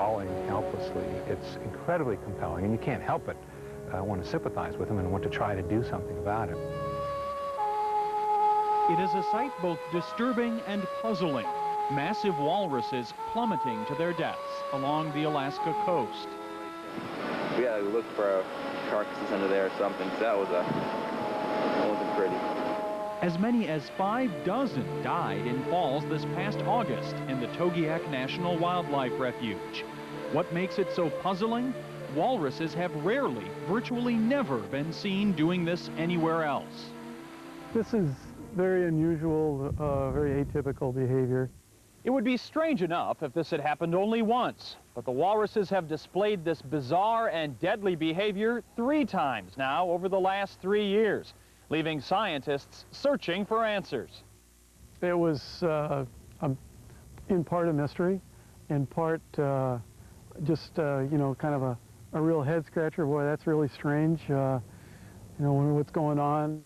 falling helplessly. It's incredibly compelling, and you can't help but want to sympathize with them and want to try to do something about it. It is a sight both disturbing and puzzling. Massive walruses plummeting to their deaths along the Alaska coast. We had to look for carcasses under there or something, so that wasn't pretty. As many as 5 dozen died in falls this past August in the Togiak National Wildlife Refuge. What makes it so puzzling? Walruses have rarely, virtually never been seen doing this anywhere else. This is very unusual, very atypical behavior. It would be strange enough if this had happened only once, but the walruses have displayed this bizarre and deadly behavior 3 times now over the last 3 years, leaving scientists searching for answers. It was in part a mystery, in part just, you know, kind of a real head-scratcher. Boy, that's really strange. You know, wonder what's going on.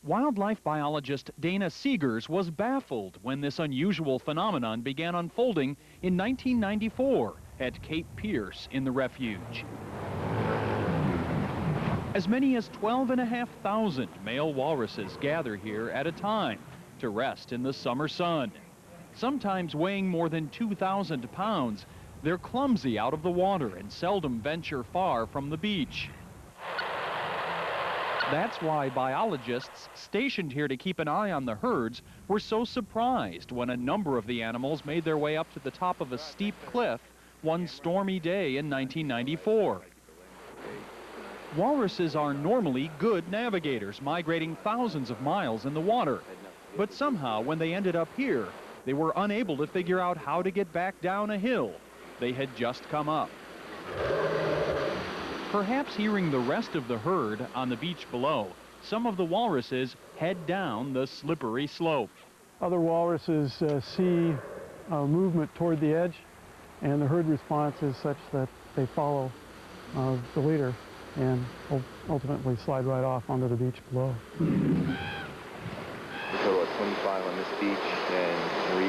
Wildlife biologist Dana Seegers was baffled when this unusual phenomenon began unfolding in 1994 at Cape Pierce in the refuge. As many as 12,500 male walruses gather here at a time to rest in the summer sun. Sometimes weighing more than 2,000 pounds, they're clumsy out of the water and seldom venture far from the beach. That's why biologists stationed here to keep an eye on the herds were so surprised when a number of the animals made their way up to the top of a steep cliff one stormy day in 1994. Walruses are normally good navigators, migrating thousands of miles in the water. But somehow, when they ended up here, they were unable to figure out how to get back down a hill they had just come up. Perhaps hearing the rest of the herd on the beach below, some of the walruses head down the slippery slope. Other walruses see movement toward the edge, and the herd response is such that they follow the leader and ultimately slide right off onto the beach below. There's about 25 on this beach and 3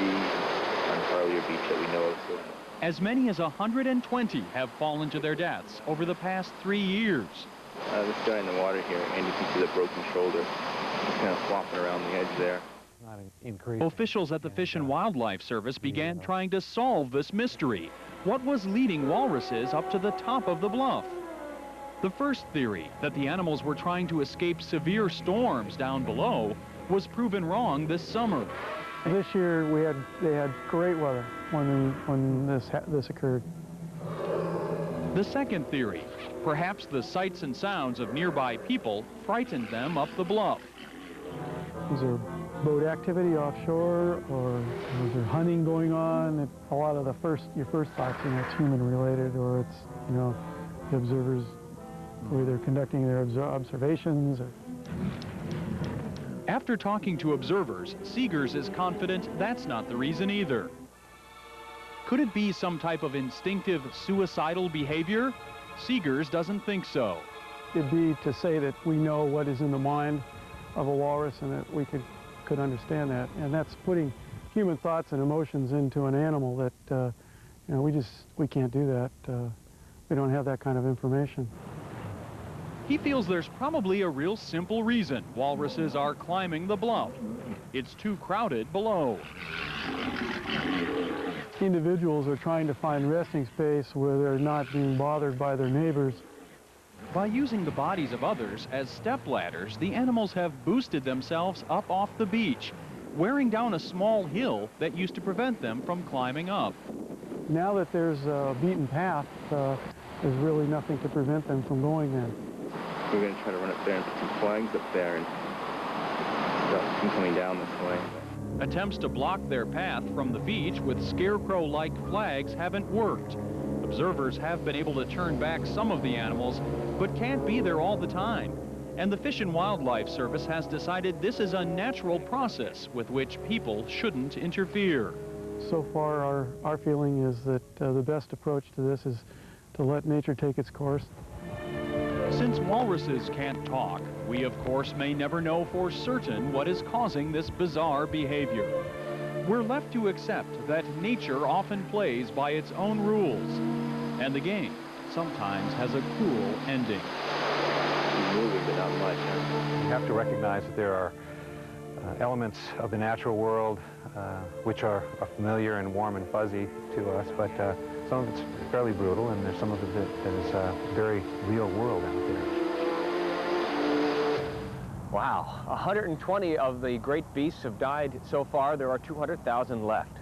on Carlier Beach that we know of. So. As many as 120 have fallen to their deaths over the past 3 years. This guy in the water here, and you can see the broken shoulder. He's kind of flopping around the edge there. Officials at the Fish and Wildlife Service began trying to solve this mystery. What was leading walruses up to the top of the bluff? The first theory, that the animals were trying to escape severe storms down below, was proven wrong this summer. This year they had great weather when this occurred. The second theory, perhaps the sights and sounds of nearby people frightened them up the bluff. Is there boat activity offshore, or is there hunting going on? A lot of your first thoughts, you know, it's human related, or it's, you know, the observers, the way they're conducting their observations. After talking to observers, Seegers is confident that's not the reason either. Could it be some type of instinctive suicidal behavior? Seegers doesn't think so. It'd be to say that we know what is in the mind of a walrus and that we could understand that. And that's putting human thoughts and emotions into an animal that, you know, we can't do that. We don't have that kind of information. He feels there's probably a real simple reason walruses are climbing the bluff. It's too crowded below. Individuals are trying to find resting space where they're not being bothered by their neighbors. By using the bodies of others as stepladders, the animals have boosted themselves up off the beach, wearing down a small hill that used to prevent them from climbing up. Now that there's a beaten path, there's really nothing to prevent them from going there. We're going to try to run up there and put some flags up there and stop them coming down this way. Attempts to block their path from the beach with scarecrow-like flags haven't worked. Observers have been able to turn back some of the animals, but can't be there all the time. And the Fish and Wildlife Service has decided this is a natural process with which people shouldn't interfere. So far, our feeling is that the best approach to this is to let nature take its course. Since walruses can't talk, we of course may never know for certain what is causing this bizarre behavior. We're left to accept that nature often plays by its own rules. And the game sometimes has a cruel ending. He's moving, but not much. Huh? You have to recognize that there are elements of the natural world which are familiar and warm and fuzzy to us, but some of it's fairly brutal, and there's some of it that is a very real world out there. Wow, 120 of the great beasts have died so far. There are 200,000 left.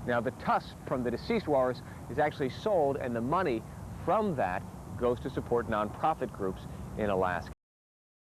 Now, the tusk from the deceased walrus is actually sold, and the money from that goes to support nonprofit groups in Alaska.